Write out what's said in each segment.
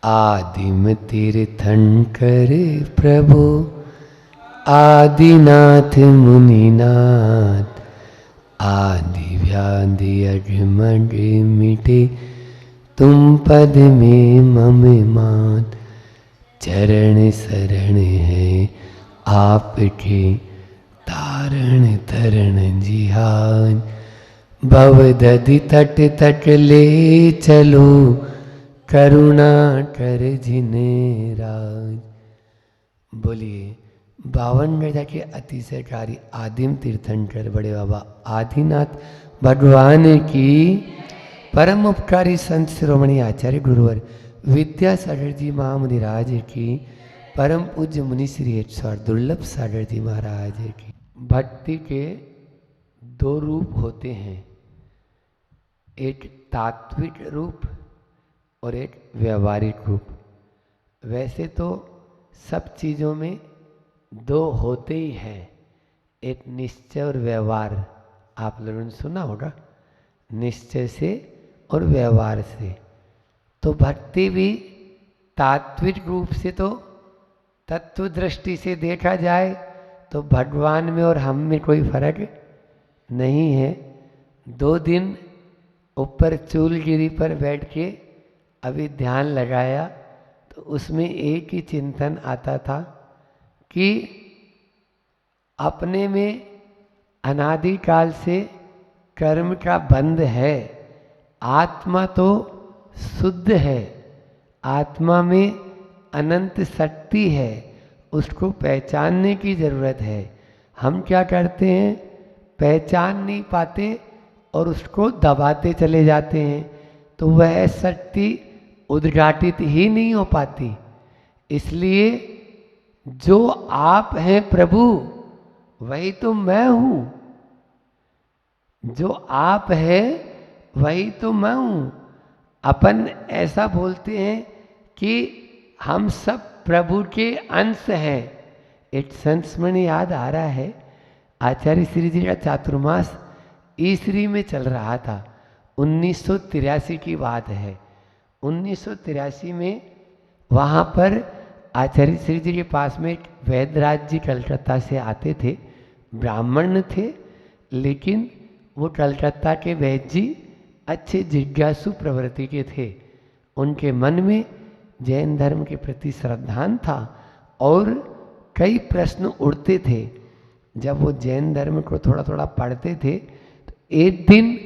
आदिम तीर्थंकर प्रभु आदिनाथ मुनिनाथ, आदि व्याधि अजमड मिटे तुम पद में मम मात। चरण शरण है आपके तारण तरण जिहान। भव दधि तट तट ले चलो करुणा कर जिने राज। बोलिए 52 गजा के अतिशयकारी आदिम तीर्थंकर बड़े बाबा आदिनाथ भगवान की, परम उपकारी संत शिरोमणि आचार्य गुरुवर विद्यासागर जी महामुनिराज की, परम पूज्य मुनि श्री 108 दुर्लभ सागर जी महाराज की। भक्ति के दो रूप होते हैं, एक तात्विक रूप और एक व्यवहारिक रूप। वैसे तो सब चीज़ों में दो होते ही हैं, एक निश्चय और व्यवहार। आप लोगों ने सुना होगा, निश्चय से और व्यवहार से। तो भक्ति भी तात्विक रूप से तो तत्व दृष्टि से देखा जाए तो भगवान में और हम में कोई फर्क नहीं है। 2 दिन ऊपर चूलगिरी पर बैठ के अभी ध्यान लगाया तो उसमें एक ही चिंतन आता था कि अपने में अनादिकाल से कर्म का बंध है, आत्मा तो शुद्ध है, आत्मा में अनंत शक्ति है, उसको पहचानने की जरूरत है। हम क्या करते हैं, पहचान नहीं पाते और उसको दबाते चले जाते हैं, तो वह शक्ति उद्घाटित ही नहीं हो पाती। इसलिए जो आप हैं प्रभु वही तो मैं हूं, जो आप हैं वही तो मैं हूं। अपन ऐसा बोलते हैं कि हम सब प्रभु के अंश हैं। एक संस्मरण याद आ रहा है, आचार्य श्री जी का चातुर्मास ईसरी में चल रहा था, 1983 की बात है। 1983 में वहाँ पर आचार्य श्री जी के पास में एक वैद्यराज जी कलकत्ता से आते थे, ब्राह्मण थे, लेकिन वो कलकत्ता के वैद्य जी अच्छे जिज्ञासु प्रवृत्ति के थे। उनके मन में जैन धर्म के प्रति श्रद्धान था और कई प्रश्न उठते थे। जब वो जैन धर्म को थोड़ा थोड़ा पढ़ते थे तो एक दिन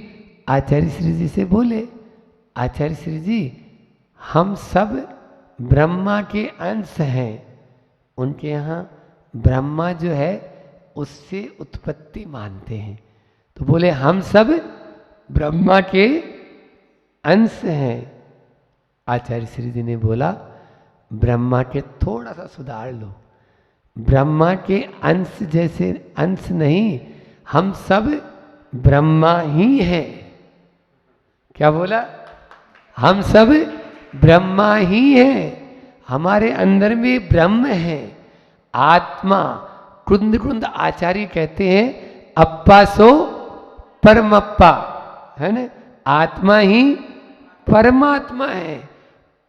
आचार्य श्री जी से बोले, आचार्य श्री जी हम सब ब्रह्मा के अंश हैं। उनके यहाँ ब्रह्मा जो है उससे उत्पत्ति मानते हैं, तो बोले हम सब ब्रह्मा के अंश हैं। आचार्य श्री जी ने बोला ब्रह्मा के थोड़ा सा सुधार लो, ब्रह्मा के अंश जैसे अंश नहीं, हम सब ब्रह्मा ही हैं। क्या बोला, हम सब ब्रह्मा ही हैं, हमारे अंदर में ब्रह्म है, आत्मा। कुंद कुंद आचार्य कहते हैं अप्पा सो परमप्पा, है ना, आत्मा ही परमात्मा है।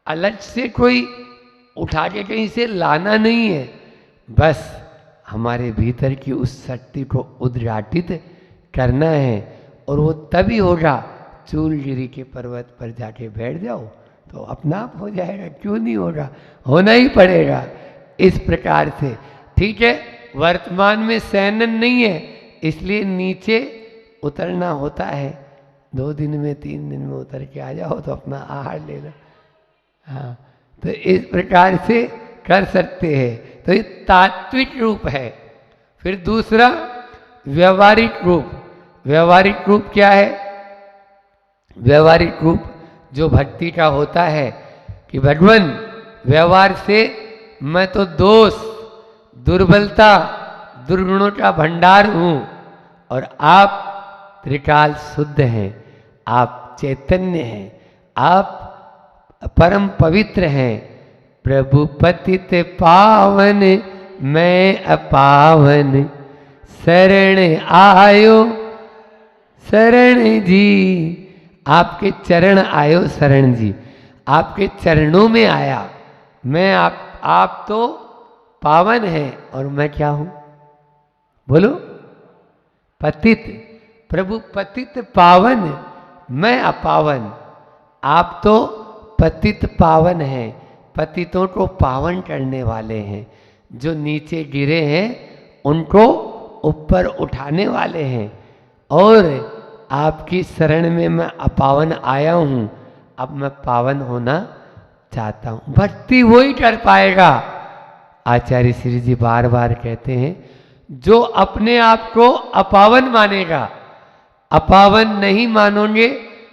अलग से कोई उठा के कहीं से लाना नहीं है, बस हमारे भीतर की उस शक्ति को उद्घाटित करना है। और वो तभी होगा, चूलगिरी के पर्वत पर जाके बैठ जाओ तो अपना आप हो जाएगा, क्यों नहीं होगा, होना ही पड़ेगा। इस प्रकार से ठीक है, वर्तमान में सैनन नहीं है इसलिए नीचे उतरना होता है। 2 दिन में 3 दिन में उतर के आ जाओ तो अपना आहार लेना। हाँ, तो इस प्रकार से कर सकते हैं। तो ये तात्विक रूप है। फिर दूसरा व्यवहारिक रूप। व्यवहारिक रूप क्या है, व्यवहारिक रूप जो भक्ति का होता है कि भगवान व्यवहार से मैं तो दोष, दुर्बलता, दुर्गुणों का भंडार हूं और आप त्रिकाल शुद्ध हैं, आप चैतन्य हैं, आप परम पवित्र हैं। प्रभु पतित पावन मैं अपावन, शरण आयो शरण जी। आपके चरण आयो शरण जी। आपके चरणों में आया। मैं आप तो पावन हैं और मैं क्या हूं? बोलो, पतित। प्रभु पतित पावन, मैं अपावन। आप तो पतित पावन हैं, पतितों को पावन करने वाले हैं, जो नीचे गिरे हैं उनको ऊपर उठाने वाले हैं। और आपकी शरण में मैं अपावन आया हूं, अब मैं पावन होना चाहता हूं। भक्ति वही कर पाएगा। आचार्य श्री जी बार बार कहते हैं, जो अपने आप को अपावन मानेगा, अपावन नहीं मानोगे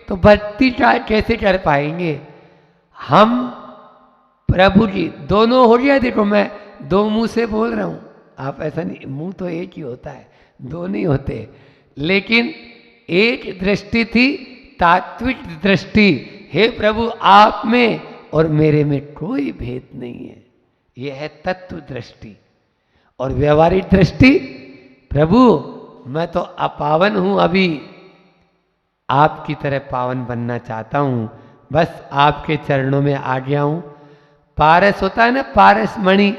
तो भक्ति कैसे कर पाएंगे? हम प्रभु जी दोनों हो गया। देखो, मैं दो मुंह से बोल रहा हूं, आप ऐसा नहीं, मुंह तो एक ही होता है, दो नहीं होते। लेकिन एक दृष्टि थी, तात्विक दृष्टि। हे प्रभु, आप में और मेरे में कोई भेद नहीं है, यह है तत्व दृष्टि। और व्यवहारिक दृष्टि, प्रभु मैं तो अपावन हूं, अभी आपकी तरह पावन बनना चाहता हूं, बस आपके चरणों में आ गया हूं। पारस होता है ना, पारस मणि,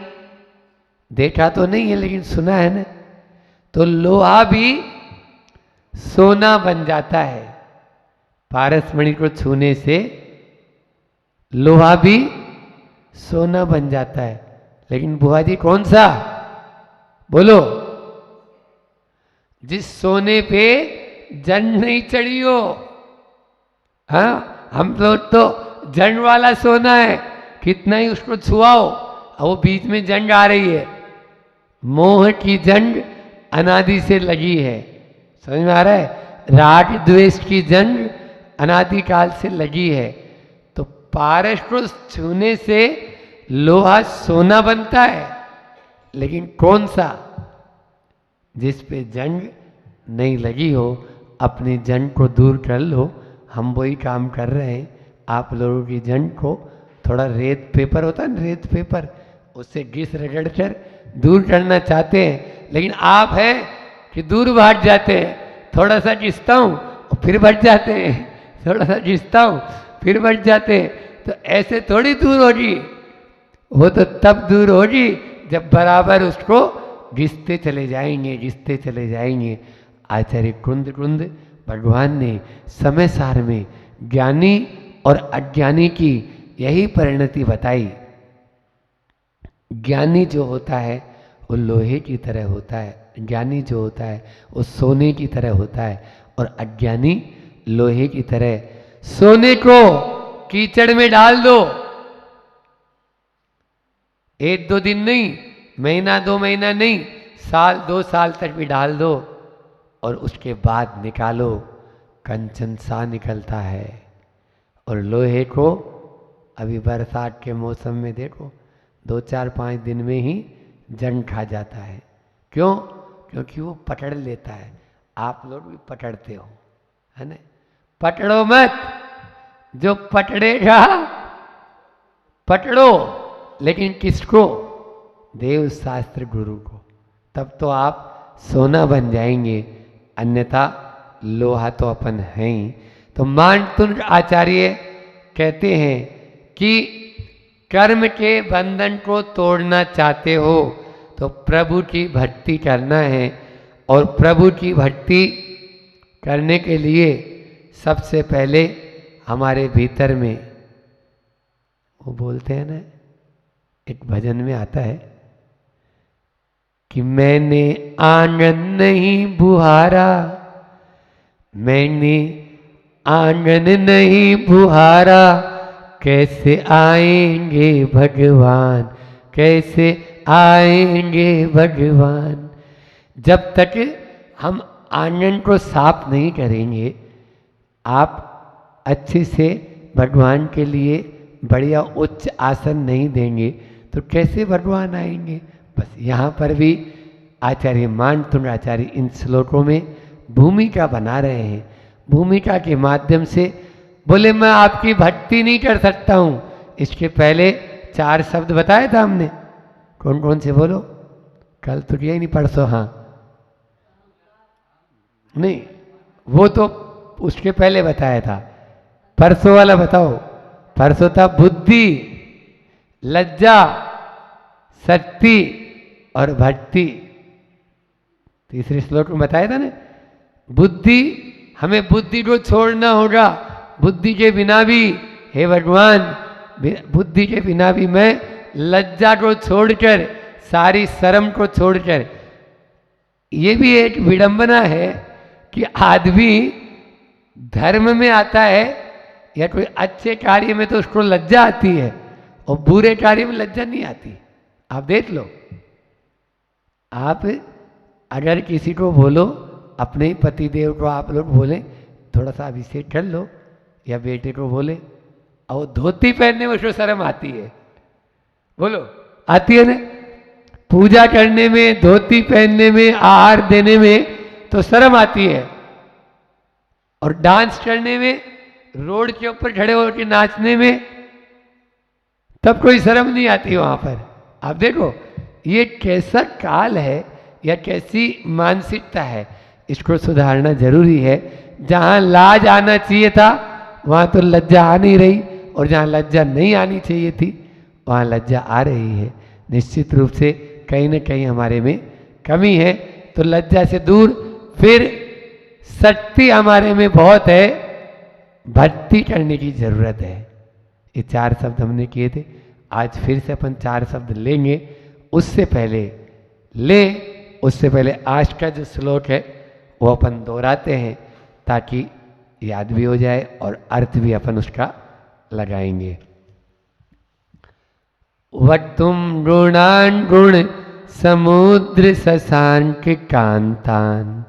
देखा तो नहीं है लेकिन सुना है ना। तो लोहा भी सोना बन जाता है, पारस मणि को छूने से लोहा भी सोना बन जाता है। लेकिन बुआ जी कौन सा? बोलो। जिस सोने पे जंग नहीं चढ़ी हो। हाँ, हम लोग तो जंग वाला सोना है, कितना ही उसको छुआओ वो बीच में जंग आ रही है। मोह की जंग अनादि से लगी है, समझ में आ रहा है? राग द्वेष की जंग अनादि काल से लगी है। तो पारस को छूने से लोहा सोना बनता है, लेकिन कौन सा? जिस पे जंग नहीं लगी हो, अपनी जंग को दूर कर लो। हम वही काम कर रहे हैं। आप लोगों की जंग को थोड़ा रेत पेपर होता है ना, रेत पेपर, उससे घिस रगड़ कर दूर करना चाहते हैं। लेकिन आप हैं कि दूर भाग जाते हैं। थोड़ा सा घिसता हूँ और फिर बढ़ जाते हैं, थोड़ा सा घिसता हूँ फिर बढ़ जाते हैं। तो ऐसे थोड़ी दूर होगी, वो तो तब दूर होगी जब बराबर उसको घिसते चले जाएंगे, घिसते चले जाएंगे। आचार्य कुंद कुंद भगवान ने समय सार में ज्ञानी और अज्ञानी की यही परिणति बताई। ज्ञानी जो होता है वो लोहे की तरह होता है, ज्ञानी जो होता है वो सोने की तरह होता है, और अज्ञानी लोहे की तरह। सोने को कीचड़ में डाल दो, एक दो दिन नहीं, महीना दो महीना नहीं, साल दो साल तक भी डाल दो, और उसके बाद निकालो, कंचन सा निकलता है। और लोहे को अभी बरसात के मौसम में देखो, 2-4-5 दिन में ही जंग खा जाता है। क्यों? क्योंकि वो पकड़ लेता है। आप लोग भी पकड़ते हो, है ना? पकड़ो मत, जो पकड़ेगा पकड़ो, लेकिन किसको? देव शास्त्र गुरु को। तब तो आप सोना बन जाएंगे, अन्यथा लोहा तो अपन है ही। तो मानतुंग आचार्य कहते हैं कि कर्म के बंधन को तोड़ना चाहते हो तो प्रभु की भक्ति करना है। और प्रभु की भक्ति करने के लिए सबसे पहले हमारे भीतर में, वो बोलते हैं ना, एक भजन में आता है कि मैंने आंगन नहीं बुहारा, मैंने आंगन नहीं बुहारा, कैसे आएंगे भगवान, कैसे आएंगे भगवान। जब तक हम आंगन को साफ नहीं करेंगे, आप अच्छे से भगवान के लिए बढ़िया उच्च आसन नहीं देंगे, तो कैसे भगवान आएंगे? बस यहाँ पर भी आचार्य मानतुंग आचार्य इन श्लोकों में भूमिका बना रहे हैं। भूमिका के माध्यम से बोले मैं आपकी भक्ति नहीं कर सकता हूँ। इसके पहले 4 शब्द बताया था हमने, कौन कौन से बोलो? कल तो किया ही नहीं, परसों, हाँ नहीं, वो तो उसके पहले बताया था, परसों वाला बताओ। परसों था बुद्धि, लज्जा, शक्ति और भक्ति। तीसरे श्लोक में बताया था ना, बुद्धि, हमें बुद्धि को छोड़ना होगा। बुद्धि के बिना भी, हे भगवान, बुद्धि के बिना भी मैं लज्जा को छोड़कर, सारी शर्म को छोड़कर, ये भी एक विडंबना है कि आदमी धर्म में आता है या कोई अच्छे कार्य में तो उसको लज्जा आती है और बुरे कार्य में लज्जा नहीं आती। आप देख लो, आप अगर किसी को बोलो, अपने ही पति देव को आप लोग बोले थोड़ा सा अभिषेक कर लो, या बेटे को बोले और धोती पहनने में उसको शर्म आती है, बोलो आती है ना? पूजा करने में, धोती पहनने में, आहार देने में तो शर्म आती है, और डांस करने में, रोड के ऊपर खड़े होकर नाचने में तब कोई शर्म नहीं आती वहां पर। आप देखो ये कैसा काल है या कैसी मानसिकता है, इसको सुधारना जरूरी है। जहां लाज आना चाहिए था वहां तो लज्जा आ नहीं रही, और जहां लज्जा नहीं आनी चाहिए थी वहां लज्जा आ रही है। निश्चित रूप से कहीं ना कहीं हमारे में कमी है, तो लज्जा से दूर, फिर शक्ति हमारे में बहुत है, भक्ति करने की जरूरत है। ये 4 शब्द हमने किए थे, आज फिर से अपन 4 शब्द लेंगे। उससे पहले आज का जो श्लोक है वो अपन दोहराते हैं ताकि याद भी हो जाए और अर्थ भी अपन उसका लगाएंगे। वक्तुम गुणान गुण समुद्र शशांक कांतान,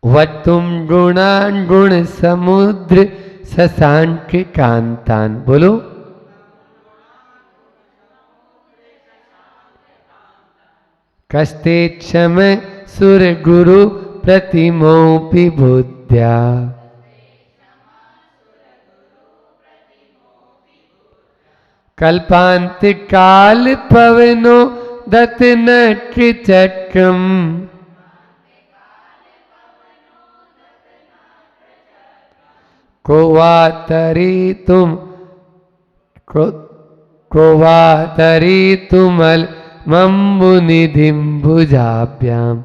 वक्तुम गुणान गुण समुद्र शशांक कांतान। बोलो, कस्ते क्षम सुर गुरु प्रतिमोपि बुद्ध्या, कल्पांत काल पवनो दत्न चक्रम, कोवातरी तुमल मम्बुनिधिम भुजाभ्याम।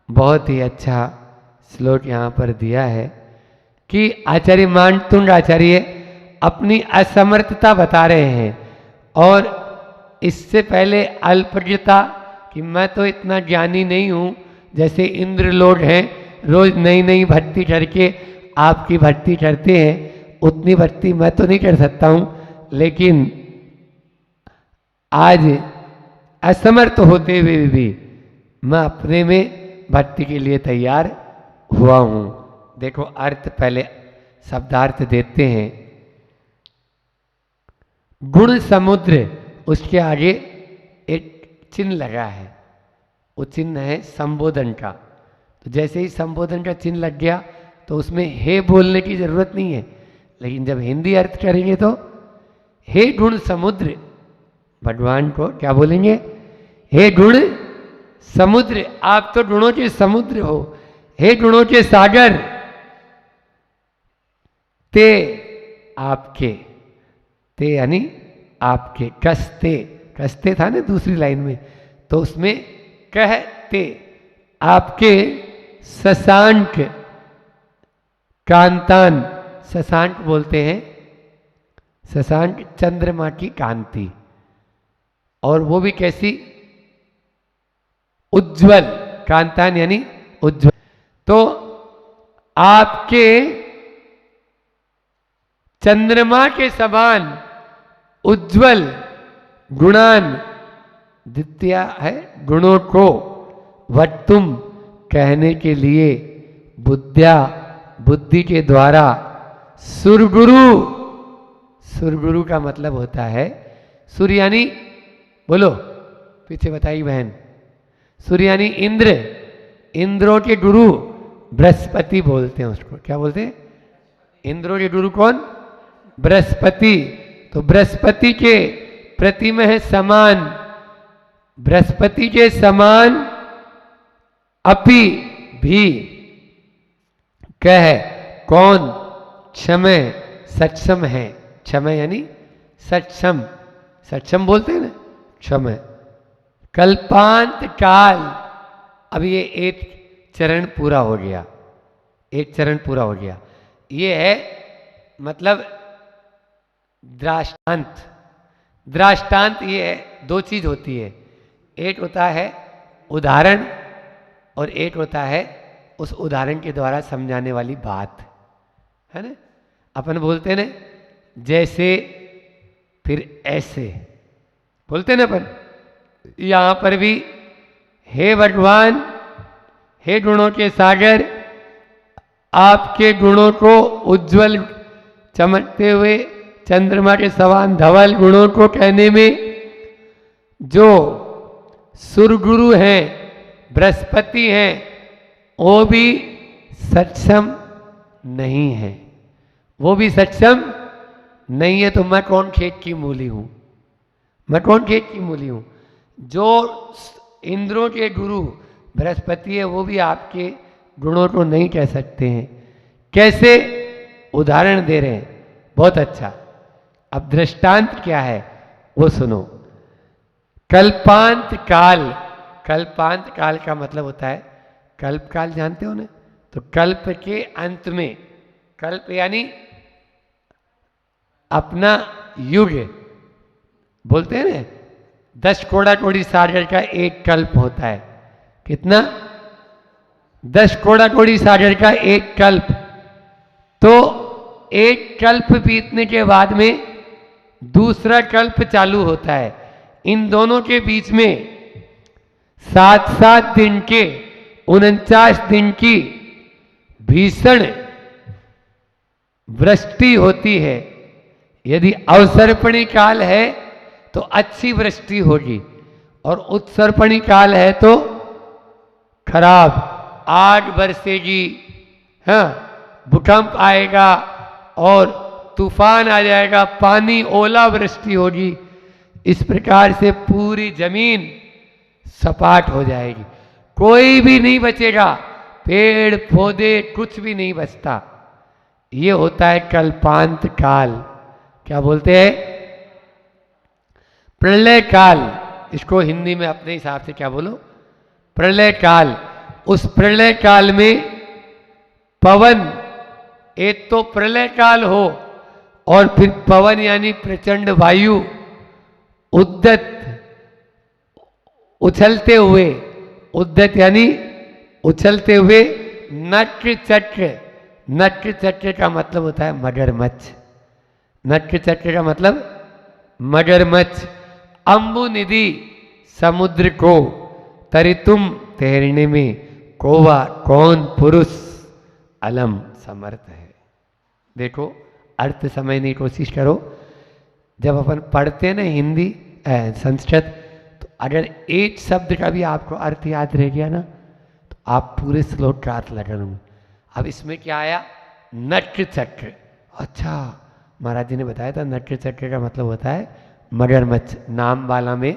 बहुत ही अच्छा श्लोक यहाँ पर दिया है कि आचार्य मानतुंड आचार्य अपनी असमर्थता बता रहे हैं, और इससे पहले अल्पज्ञता कि मैं तो इतना ज्ञानी नहीं हूँ, जैसे इंद्र लोग हैं रोज नई नई भक्ति करके आपकी भक्ति करते हैं, उतनी भक्ति मैं तो नहीं कर सकता हूँ, लेकिन आज असमर्थ होते हुए भी मैं अपने में भक्ति के लिए तैयार हुआ हूँ। देखो अर्थ पहले शब्दार्थ देते हैं। गुण समुद्र, उसके आगे एक चिन्ह लगा है, वो चिन्ह है संबोधन का। तो जैसे ही संबोधन का चिन्ह लग गया तो उसमें हे बोलने की जरूरत नहीं है, लेकिन जब हिंदी अर्थ करेंगे तो हे गुण समुद्र, भगवान को क्या बोलेंगे? हे गुण समुद्र, आप तो गुणों के समुद्र हो, हे गुणों के सागर, ते आपके, ते यानी आपके, कसते था ना दूसरी लाइन में, तो उसमें कहते आपके शशांक कांतान, शशांक बोलते हैं, शशांक चंद्रमा की कांति, और वो भी कैसी? उज्जवल, कांतान यानी उज्जवल। तो आपके चंद्रमा के समान उज्जवल गुणान, द्वितीय है गुणों को, वक्तुम कहने के लिए, बुद्ध्या बुद्धि के द्वारा, सुरगुरु, सुरगुरु का मतलब होता है सूर्य यानी, बोलो पीछे बताइए बहन, सूर्य यानी इंद्र, इंद्रों के गुरु बृहस्पति बोलते हैं उसको। क्या बोलते हैं? इंद्रों के गुरु कौन? बृहस्पति। तो बृहस्पति के प्रति में है समान, बृहस्पति के समान अपि भी कह कौन क्षमय सक्षम है। क्षमय यानी सक्षम, सक्षम बोलते हैं ना, क्षमय। कल्पांत काल, अब ये एक चरण पूरा हो गया, एक चरण पूरा हो गया। ये है मतलब दृष्टांत। दृष्टांत ये है, दो चीज होती है, एक होता है उदाहरण और एक होता है उस उदाहरण के द्वारा समझाने वाली बात, है ना। अपन बोलते हैं ना जैसे फिर ऐसे, बोलते हैं ना अपन। यहां पर भी हे भगवान, हे गुणों के सागर, आपके गुणों को उज्जवल चमकते हुए चंद्रमा के समान धवल गुणों को कहने में जो सुरगुरु हैं, बृहस्पति हैं, वो भी सक्षम नहीं है। वो भी सक्षम नहीं है, तो मैं कौन खेत की मूली हूं? मैं कौन खेत की मूली हूं? जो इंद्रों के गुरु बृहस्पति है वो भी आपके गुणों को नहीं कह सकते हैं। कैसे? उदाहरण दे रहे हैं, बहुत अच्छा। अब दृष्टांत क्या है वो सुनो। कल्पांत काल, कल्पांत काल का मतलब होता है, कल्प काल जानते हो ना, तो कल्प के अंत में, कल्प यानी अपना युग, बोलते हैं ना 10 कोड़ा कोड़ी सागर का एक कल्प होता है। कितना? 10 कोड़ा कोड़ी सागर का एक कल्प। तो एक कल्प बीतने के बाद में दूसरा कल्प चालू होता है। इन दोनों के बीच में 7-7 दिन के 49 दिन की भीषण वृष्टि होती है। यदि अवसर्पणी काल है तो अच्छी वृष्टि होगी, और उत्सर्पणी काल है तो खराब, आग बरसेगी, हाँ, भूकंप आएगा और तूफान आ जाएगा, पानी ओला वृष्टि होगी। इस प्रकार से पूरी जमीन सपाट हो जाएगी, कोई भी नहीं बचेगा, पेड़ पौधे कुछ भी नहीं बचता। ये होता है कल्पांत काल। क्या बोलते हैं? प्रलय काल। इसको हिंदी में अपने हिसाब से क्या बोलो? प्रलय काल। उस प्रलय काल में पवन, एक तो प्रलय काल हो और फिर पवन यानी प्रचंड वायु, उद्दत उछलते हुए, उद्दत यानी उछलते हुए, नक्र चक्र, नक्र चक्र का मतलब होता है मगरमच्छ, नक्र चक्र का मतलब मगरमच्छ। अम्बु निधि, समुद्र को तरितुम तैरने में कोवा कौन पुरुष अलम समर्थ है। देखो अर्थ समझने की कोशिश करो। जब अपन पढ़ते हैं ना हिंदी संस्कृत, तो अगर एक शब्द का भी आपको अर्थ याद रह गया ना, तो आप पूरे श्लोक का अर्थ लगा लूँगा। अब इसमें क्या आया? नक्र चक्र। अच्छा, महाराज जी ने बताया था नक्र चक्र का मतलब होता है मगरमच्छ। नाम वाला में,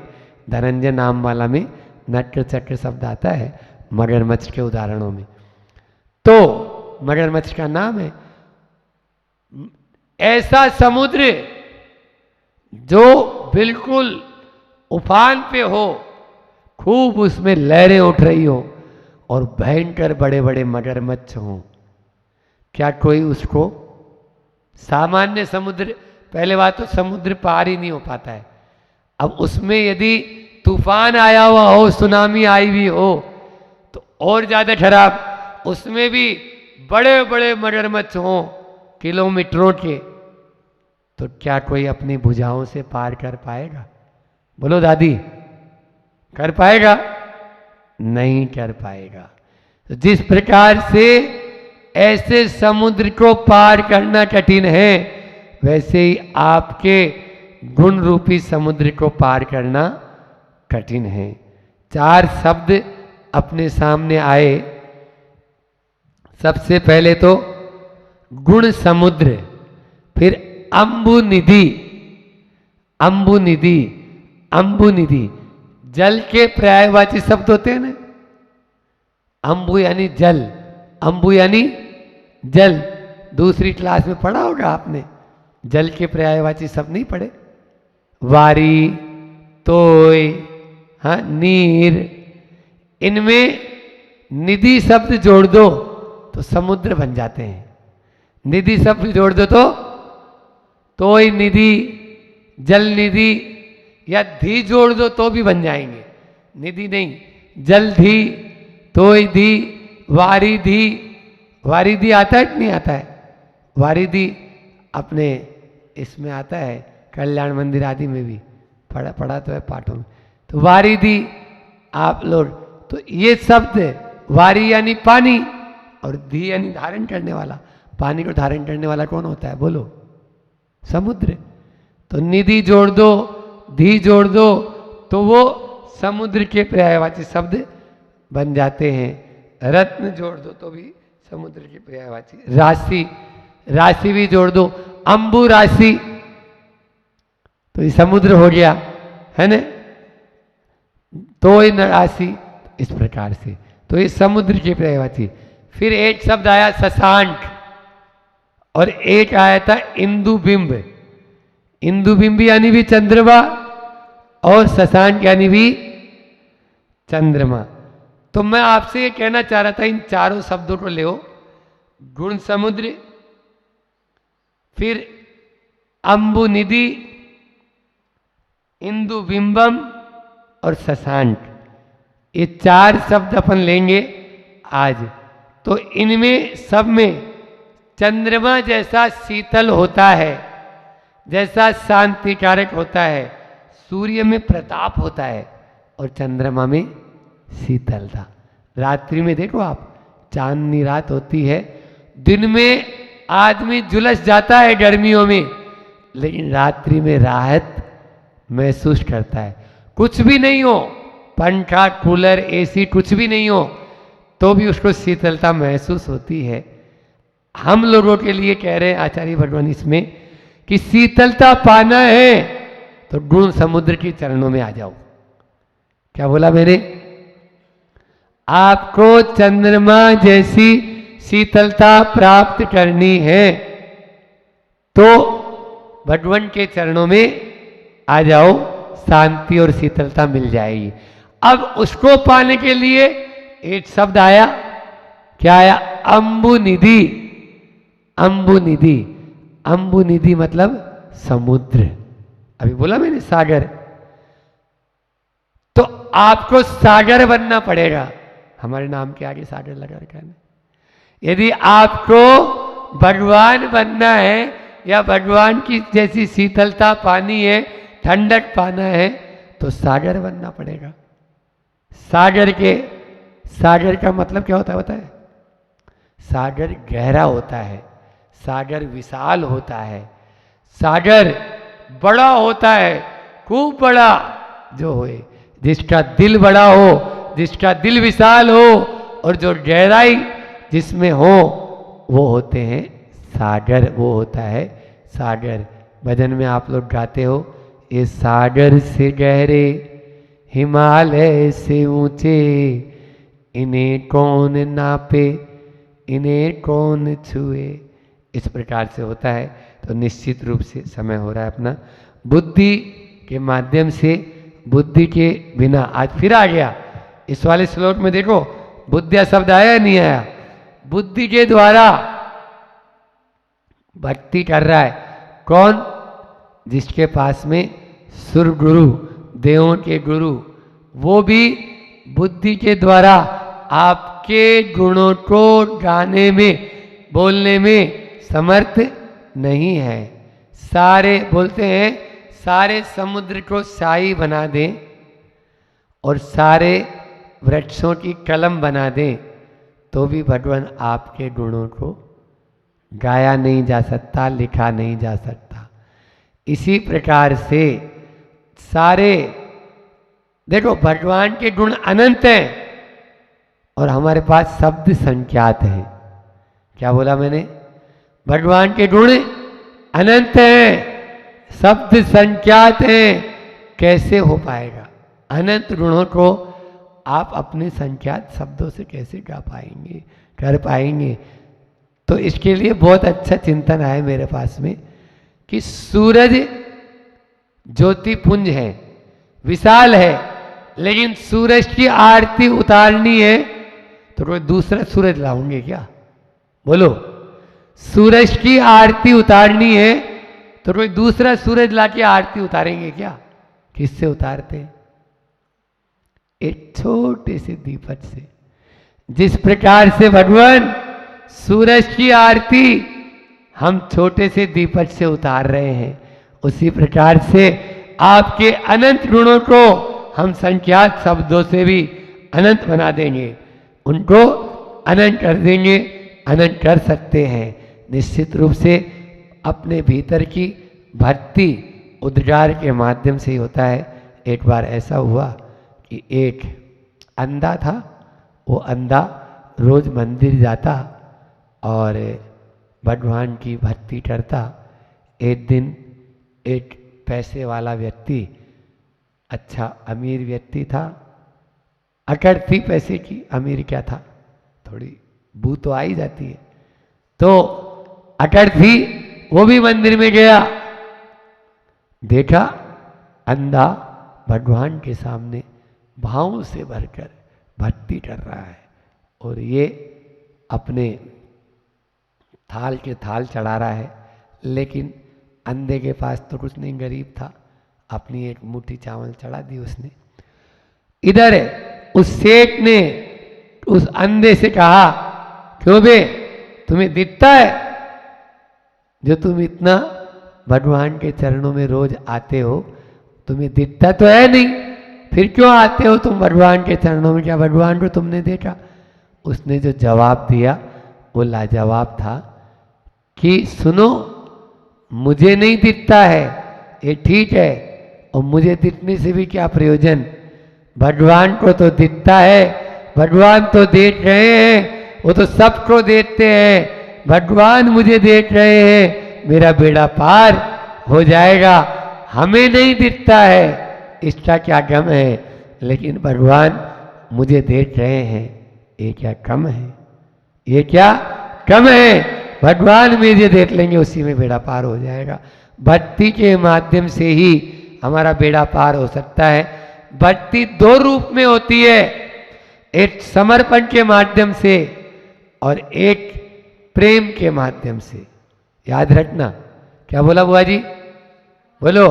धनंजय नाम वाला में नक्र चक्र शब्द आता है मगरमच्छ के उदाहरणों में। तो मगरमच्छ का नाम है। ऐसा समुद्र जो बिल्कुल उफान पे हो, खूब उसमें लहरें उठ रही हो और भयंकर बड़े बड़े मगरमच्छ हों, क्या कोई उसको? सामान्य समुद्र, पहले बात तो समुद्र पार ही नहीं हो पाता है। अब उसमें यदि तूफान आया हुआ हो, सुनामी आई हुई हो, तो और ज्यादा खराब। उसमें भी बड़े बड़े मगरमच्छ हों किलोमीटरों के, तो क्या कोई अपनी भुजाओं से पार कर पाएगा? बोलो दादी, कर पाएगा? नहीं कर पाएगा। तो जिस प्रकार से ऐसे समुद्र को पार करना कठिन है, वैसे ही आपके गुण रूपी समुद्र को पार करना कठिन है। 4 शब्द अपने सामने आए। सबसे पहले तो गुण समुद्र, फिर अम्बु निधि, अम्बु निधि, अम्बु निधि। जल के पर्यायवाची शब्द होते हैं ना, अम्बु यानी जल, अम्बु यानी जल। दूसरी क्लास में पढ़ा होगा आपने, जल के पर्यायवाची शब्द नहीं पढ़े? वारी, तोय, हाँ, नीर, इनमें निधि शब्द जोड़ दो तो समुद्र बन जाते हैं। निधि शब्द जोड़ दो तो तोय निधि, जल निधि, या धी जोड़ दो तो भी बन जाएंगे। निधि नहीं, जल धी, तोय धी, वारी धी। वारी धी आता है कि नहीं आता है? वारी धी अपने इसमें आता है, कल्याण मंदिर आदि में भी पढ़ा तो है पाठों में। तो वारी धी आप लोग, तो ये शब्द वारी यानी पानी और धी यानी धारण करने वाला। पानी को धारण करने वाला कौन होता है बोलो? समुद्र। तो निधि जोड़ दो, धी जोड़ दो तो वो समुद्र के पर्यायवाची शब्द बन जाते हैं। रत्न जोड़ दो तो भी समुद्र के पर्यायवाची। राशि, राशि भी जोड़ दो, अंबु राशि तो ये समुद्र हो गया, है ना? तो इन राशि, इस प्रकार से तो ये समुद्र के पर्यायवाची। फिर एक शब्द आया शशांक और एक आया था इंदुबिंब। इंदुबिंब यानी भी चंद्रमा और शशांक यानी भी चंद्रमा। तो मैं आपसे ये कहना चाह रहा था, इन चारों शब्दों को ले, गुण समुद्र, फिर अंबु निधि, इंदुबिंबम और शशांक, ये चार शब्द अपन लेंगे आज। तो इनमें सब में चंद्रमा जैसा शीतल होता है, जैसा शांतिकारक होता है, सूर्य में प्रताप होता है और चंद्रमा में शीतलता। रात्रि में देखो आप, चांदनी रात होती है, दिन में आदमी झुलस जाता है गर्मियों में, लेकिन रात्रि में राहत महसूस करता है। कुछ भी नहीं हो, पंखा, कूलर, एसी कुछ भी नहीं हो, तो भी उसको शीतलता महसूस होती है। हम लोगों के लिए कह रहे हैं आचार्य भगवान इसमें कि शीतलता पाना है तो गुण समुद्र के चरणों में आ जाओ। क्या बोला मैंने? आपको चंद्रमा जैसी शीतलता प्राप्त करनी है तो भगवान के चरणों में आ जाओ, शांति और शीतलता मिल जाएगी। अब उसको पाने के लिए एक शब्द आया, क्या आया? अंबु निधि। अंबु निधि, अंबु निधि मतलब समुद्र। अभी बोला मैंने सागर, तो आपको सागर बनना पड़ेगा। हमारे नाम के आगे सागर लगा रखा है। यदि आपको भगवान बनना है या भगवान की जैसी शीतलता पानी है, ठंडक पाना है, तो सागर बनना पड़ेगा। सागर का मतलब क्या होता है पता है? सागर गहरा होता है, सागर विशाल होता है, सागर बड़ा होता है, खूब बड़ा जो होए, जिसका दिल बड़ा हो, जिसका दिल विशाल हो और जो गहराई जिसमें हो, वो होते हैं सागर, वो होता है सागर। भजन में आप लोग गाते हो, ये सागर से गहरे हिमालय से ऊंचे, इन्हें कौन नापे, इन्हें कौन छुए। इस प्रकार से होता है। तो निश्चित रूप से समय हो रहा है अपना, बुद्धि के माध्यम से, बुद्धि के बिना। आज फिर आ गया इस वाले श्लोक में, देखो बुद्धिया शब्द आया या नहीं आया? बुद्धि के द्वारा भक्ति कर रहा है कौन? जिसके पास में सुर गुरु, देवों के गुरु, वो भी बुद्धि के द्वारा आपके गुणों को गाने में, बोलने में समर्थ नहीं है। सारे बोलते हैं, सारे समुद्र को शाही बना दें और सारे वृक्षों की कलम बना दें, तो भी भगवान आपके गुणों को गाया नहीं जा सकता, लिखा नहीं जा सकता। इसी प्रकार से सारे, देखो भगवान के गुण अनंत हैं और हमारे पास शब्द संख्यात हैं। क्या बोला मैंने? भगवान के गुण अनंत हैं, शब्द संख्यात हैं। कैसे हो पाएगा? अनंत ऋणों को आप अपने संख्यात शब्दों से कैसे कर पाएंगे। तो इसके लिए बहुत अच्छा चिंतन आया मेरे पास में कि सूरज ज्योतिपुंज है, विशाल है, लेकिन सूरज की आरती उतारनी है तो कोई दूसरा सूरज लाऊंगे क्या? बोलो, सूरज की आरती उतारनी है तो कोई दूसरा सूरज लाके आरती उतारेंगे क्या? किससे उतारते हैं? एक छोटे से दीपक से। जिस प्रकार से भगवान सूरज की आरती हम छोटे से दीपक से उतार रहे हैं, उसी प्रकार से आपके अनंत गुणों को हम संख्यात शब्दों से भी अनंत बना देंगे, उनको अनंत कर देंगे। अनंत कर सकते हैं निश्चित रूप से अपने भीतर की भक्ति उद्गार के माध्यम से ही होता है। एक बार ऐसा हुआ कि एक अंधा था, वो अंधा रोज मंदिर जाता और भगवान की भक्ति करता। एक दिन एक पैसे वाला व्यक्ति, अच्छा अमीर व्यक्ति था, अकड़ थी पैसे की, अमीर क्या था, थोड़ी बू तो आ ही जाती है, तो अकड़ थी, वो भी मंदिर में गया। देखा अंधा भगवान के सामने भावों से भरकर भक्ति कर रहा है और ये अपने थाल के थाल चढ़ा रहा है, लेकिन अंधे के पास तो कुछ नहीं, गरीब था, अपनी एक मुट्ठी चावल चढ़ा दी उसने। इधर उस सेठ ने उस अंधे से कहा, क्यों बे, तुम्हें दिखता है जो तुम इतना भगवान के चरणों में रोज आते हो, तुम्हें दिखता तो है नहीं, फिर क्यों आते हो तुम भगवान के चरणों में? क्या भगवान को तुमने देखा? उसने जो जवाब दिया वो लाजवाब था कि सुनो, मुझे नहीं दिखता है ये ठीक है, और मुझे दिखने से भी क्या प्रयोजन, भगवान को तो दिखता है, भगवान तो देख रहे हैं, वो तो सबको देखते हैं, भगवान मुझे देख रहे हैं, मेरा बेड़ा पार हो जाएगा। हमें नहीं दिखता है, इसका क्या गम है, लेकिन भगवान मुझे देख रहे हैं, ये क्या कम है, ये क्या कम है, भगवान मुझे देख लेंगे, उसी में बेड़ा पार हो जाएगा। भक्ति के माध्यम से ही हमारा बेड़ा पार हो सकता है। भक्ति दो रूप में होती है, एक समर्पण के माध्यम से और एक प्रेम के माध्यम से। याद रखना, क्या बोला बुआ जी? बोलो,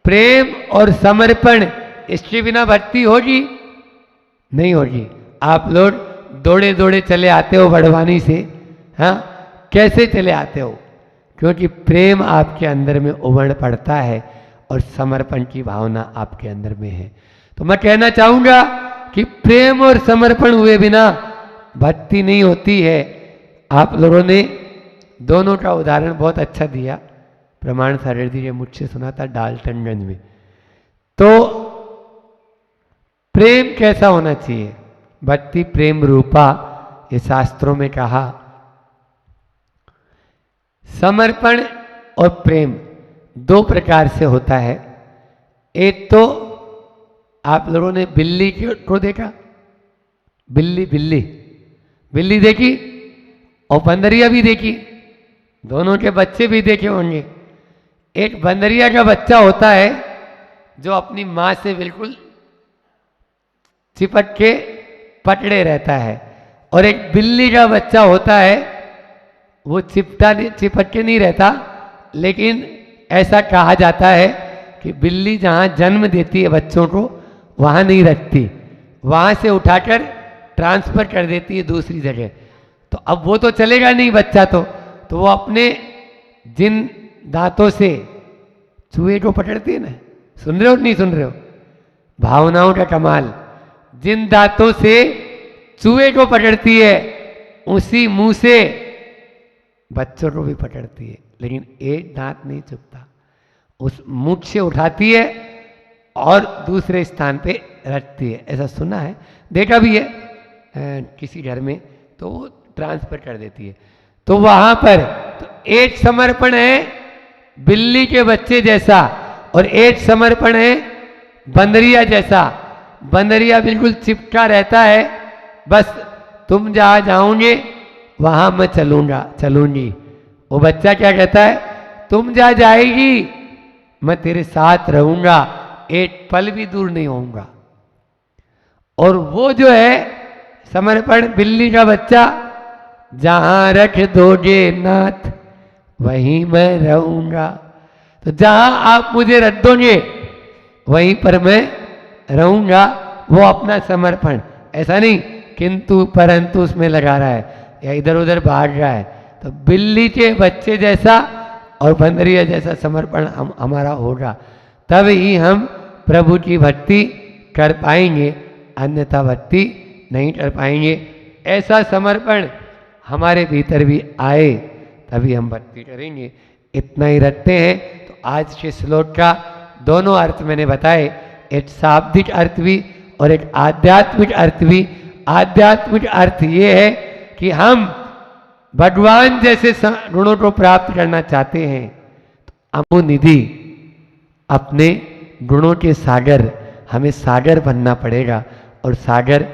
प्रेम और समर्पण, इसके बिना भक्ति होगी नहीं होगी। आप लोग दौड़े दौड़े चले आते हो बड़वानी से, हाँ, कैसे चले आते हो? क्योंकि प्रेम आपके अंदर में उमड़ पड़ता है और समर्पण की भावना आपके अंदर में है। तो मैं कहना चाहूंगा कि प्रेम और समर्पण हुए बिना भक्ति नहीं होती है। आप लोगों ने दोनों का उदाहरण बहुत अच्छा दिया, प्रमाण सागर जी ने मुझसे सुना था डाल्टनगंज में। तो प्रेम कैसा होना चाहिए? भक्ति प्रेम रूपा, ये शास्त्रों में कहा। समर्पण और प्रेम दो प्रकार से होता है। एक तो आप लोगों ने बिल्ली को देखा, बिल्ली बिल्ली बिल्ली देखी और बंदरिया भी देखी, दोनों के बच्चे भी देखे होंगे। एक बंदरिया का बच्चा होता है जो अपनी माँ से बिल्कुल चिपक के पकड़े रहता है, और एक बिल्ली का बच्चा होता है वो चिपक के नहीं रहता, लेकिन ऐसा कहा जाता है कि बिल्ली जहाँ जन्म देती है बच्चों को वहाँ नहीं रखती, वहाँ से उठाकर ट्रांसफर कर देती है दूसरी जगह। तो अब वो तो चलेगा नहीं बच्चा, तो वो अपने जिन दांतों से चूहे को पकड़ती है ना, सुन रहे हो नहीं सुन रहे हो? भावनाओं का कमाल, जिन दांतों से चूहे को पकड़ती है उसी मुंह से बच्चों को भी पकड़ती है, लेकिन एक दांत नहीं चुभता, उस मुख से उठाती है और दूसरे स्थान पे रखती है। ऐसा सुना है, देखा भी है किसी घर में, तो वो ट्रांसफर कर देती है। तो वहां पर तो एक समर्पण है बिल्ली के बच्चे जैसा, और एक समर्पण है बंदरिया जैसा, बंदरिया बिल्कुल चिपका रहता है, बस तुम जहाँ जाओगे वहाँ मैं चलूंगी। वो बच्चा क्या कहता है, तुम जहाँ जाएगी मैं तेरे साथ रहूंगा, एक पल भी दूर नहीं होऊंगा। और वो जो है समर्पण बिल्ली का बच्चा, जहां रख दोगे नाथ वहीं मैं रहूंगा। तो जहां आप मुझे रख दोगे वहीं पर मैं रहूंगा। वो अपना समर्पण, ऐसा नहीं किंतु परंतु उसमें लगा रहा है या इधर उधर भाग रहा है। तो बिल्ली के बच्चे जैसा और बंदरिया जैसा समर्पण हमारा होगा, तब ही हम प्रभु की भक्ति कर पाएंगे, अन्यथा भक्ति नहीं कर पाएंगे। ऐसा समर्पण हमारे भीतर भी आए तभी हम भक्ति करेंगे। इतना ही रखते हैं। तो आज के श्लोक का दोनों अर्थ मैंने बताए, एक शाब्दिक अर्थ भी और एक आध्यात्मिक अर्थ भी। आध्यात्मिक अर्थ ये है कि हम भगवान जैसे गुणों को प्राप्त करना चाहते हैं तो अमुनिधि अपने गुणों के सागर, हमें सागर बनना पड़ेगा। और सागर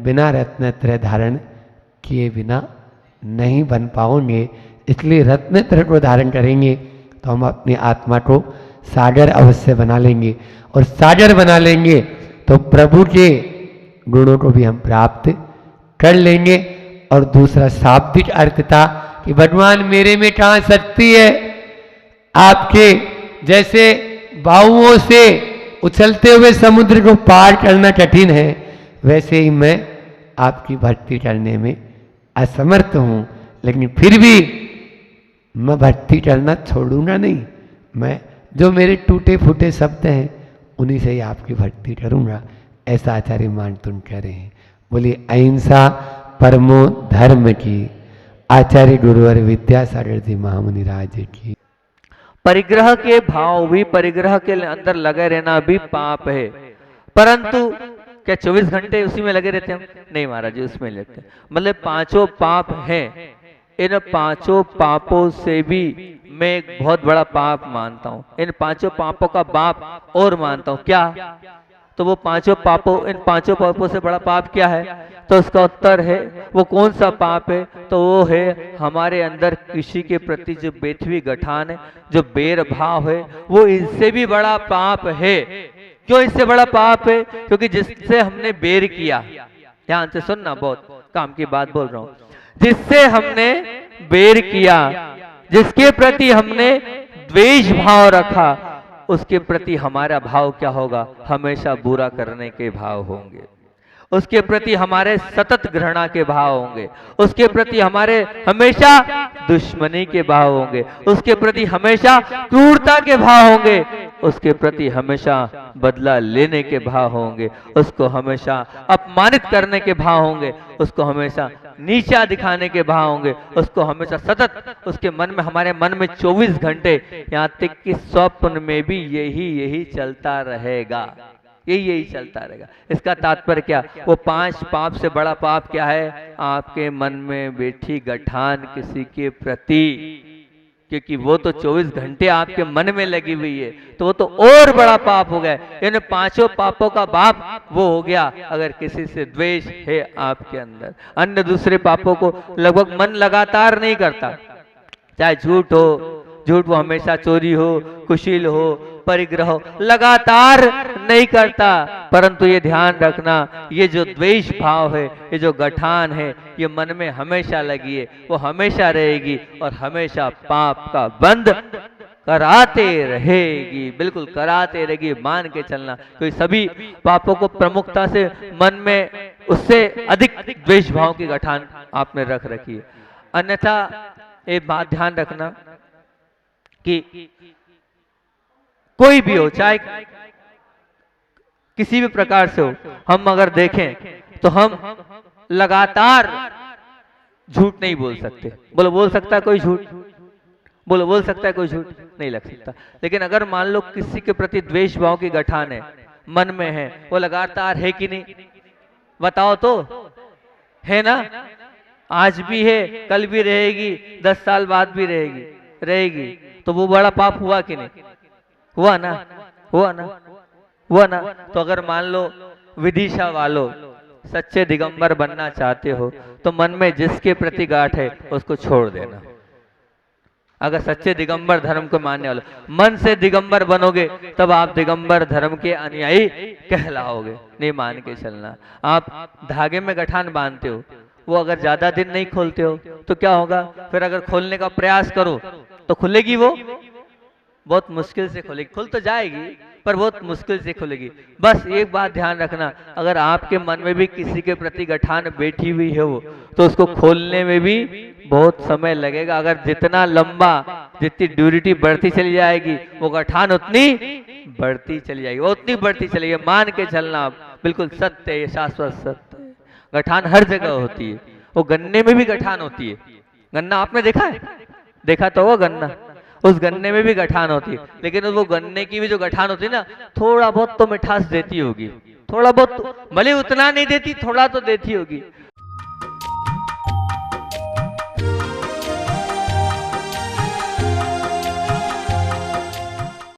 बिना रत्नत्रय धारण किए बिना नहीं बन पाओगे। इसलिए रत्नत्रय को धारण करेंगे तो हम अपनी आत्मा को सागर अवश्य बना लेंगे। और सागर बना लेंगे तो प्रभु के गुणों को भी हम प्राप्त कर लेंगे। और दूसरा शाब्दिक अर्थ था कि भगवान मेरे में कहाँ शक्ति है, आपके जैसे बाहुओं से उछलते हुए समुद्र को पार करना कठिन है, वैसे ही मैं आपकी भक्ति करने में असमर्थ हूँ। लेकिन फिर भी मैं भक्ति करना छोड़ूंगा नहीं। मैं जो मेरे टूटे फूटे शब्द हैं उन्हीं से ही आपकी भक्ति करूंगा। ऐसा आचार्य मान तुम कह रहे हैं। बोलिए अहिंसा परमो धर्म की। आचार्य गुरुवर विद्यासागर जी महामुनि राज की। परिग्रह के भाव भी, परिग्रह के अंदर लगे रहना भी पाप है। परंतु क्या 24 घंटे उसी में लगे रहते हैं? नहीं महाराज जी, उसमें लेते हैं। मतलब पांचों पाप हैं। इन पांचों पापों से भी मैं एक बहुत बड़ा पाप मानता हूं। इन पांचों पापों का बाप और मानता हूं। क्या? तो वो पांचों पापों, इन पांचों पापों से बड़ा पाप क्या है? तो उसका उत्तर है, वो कौन सा पाप है? तो वो है हमारे अंदर किसी के प्रति जो बेथवी गठान है, जो बैर भाव है, वो इससे भी बड़ा पाप है। क्यों इससे बड़ा पाप है? क्योंकि जिससे हमने बैर किया, ध्यान से सुनना, बहुत काम की बात बोल रहा हूं, जिससे हमने बैर किया, जिसके प्रति हमने द्वेष भाव रखा, उसके प्रति हमारा भाव क्या होगा? हमेशा बुरा करने के भाव होंगे। उसके प्रति हमारे सतत घृणा के भाव होंगे। उसके प्रति हमारे हमेशा दुश्मनी के भाव होंगे। उसके प्रति हमेशा क्रूरता के भाव होंगे। उसके प्रति हमेशा बदला लेने के भाव होंगे। उसको हमेशा अपमानित करने के भाव होंगे। उसको हमेशा नीचा दिखाने के भाव होंगे। उसको हमेशा सतत उसके मन में, हमारे मन में 24 घंटे, यहाँ तक कि स्वप्न में भी यही चलता रहेगा। यही चलता रहेगा। इसका तात्पर्य क्या? वो पांच पाप से बड़ा पाप क्या है? आपके मन में बैठी गठान किसी के प्रति, क्योंकि वो तो 24 घंटे आपके मन में लगी हुई है, तो वो तो और बड़ा पाप हो गया। इन पांचों पापों का बाप वो हो गया अगर किसी से द्वेष है आपके अंदर। अन्य दूसरे पापों को लगभग मन लगातार नहीं करता, चाहे झूठ हो, झूठ वो हमेशा चोरी हो, कुशील हो, परिग्रह हो, लगातार नहीं करता। परंतु ये ध्यान रखना, ये जो द्वेष भाव है, ये जो गठान है, ये मन में हमेशा लगी है, वो हमेशा रहेगी और हमेशा पाप का बंध कराते रहेगी। बिल्कुल कराते रहेगी, मान के चलना। क्योंकि सभी पापों को प्रमुखता से मन में उससे अधिक द्वेष भाव की गठान आपने रख रखी है। अन्यथा एक बात ध्यान रखना कि कोई भी हो, चाहे किसी भी प्रकार से हो, हम अगर देखें तो हम लगातार झूठ नहीं बोल सकते। बोलो बोल सकता है कोई झूठ? बोलो बोल सकता है कोई झूठ? नहीं लग सकता। लेकिन अगर मान लो किसी के प्रति द्वेष भाव की गठान है, मन में है, वो लगातार है कि नहीं? बताओ तो, है ना? आज भी है, कल भी रहेगी, 10 साल बाद भी रहेगी। तो वो बड़ा पाप हुआ कि नहीं? हुआ ना? हुआ ना? हुआ ना। तो अगर मान लो विदिशा वालों सच्चे दिगंबर बनना चाहते हो तो मन में जिसके प्रति गांठ है उसको छोड़ देना। अगर सच्चे दिगंबर धर्म को मानने वाले मन से दिगंबर बनोगे तब आप दिगंबर धर्म के अनुयायी कहलाओगे। नहीं मान के चलना। आप धागे में गठान बांधते हो, वो अगर ज्यादा दिन नहीं खोलते हो तो क्या होगा, फिर अगर खोलने का प्रयास करो तो खुलेगी, वो बहुत मुश्किल से खुलेगी। खुल तो जाएगी पर बहुत मुश्किल से खुलेगी। बस एक बात ध्यान रखना, अगर आपके मन में भी किसी के प्रति गठान बैठी हुई है वो, तो उसको खोलने में भी बहुत समय लगेगा। अगर जितना लंबा, जितनी ड्यूरिटी बढ़ती चली जाएगी वो गठान उतनी बढ़ती चली जाएगी, वो उतनी बढ़ती चली जाएगी। मान के चलना, बिल्कुल सत्य है, शाश्वत सत्य है। गठान हर जगह होती है। वो गन्ने में भी गठान होती है। गन्ना आपने देखा है? देखा तो वो गन्ना, उस गन्ने में भी गठान होती है, लेकिन वो गन्ने की भी जो गठान होती है ना, थोड़ा बहुत तो मिठास देती होगी, थोड़ा बहुत, भले उतना नहीं देती, थोड़ा तो देती होगी।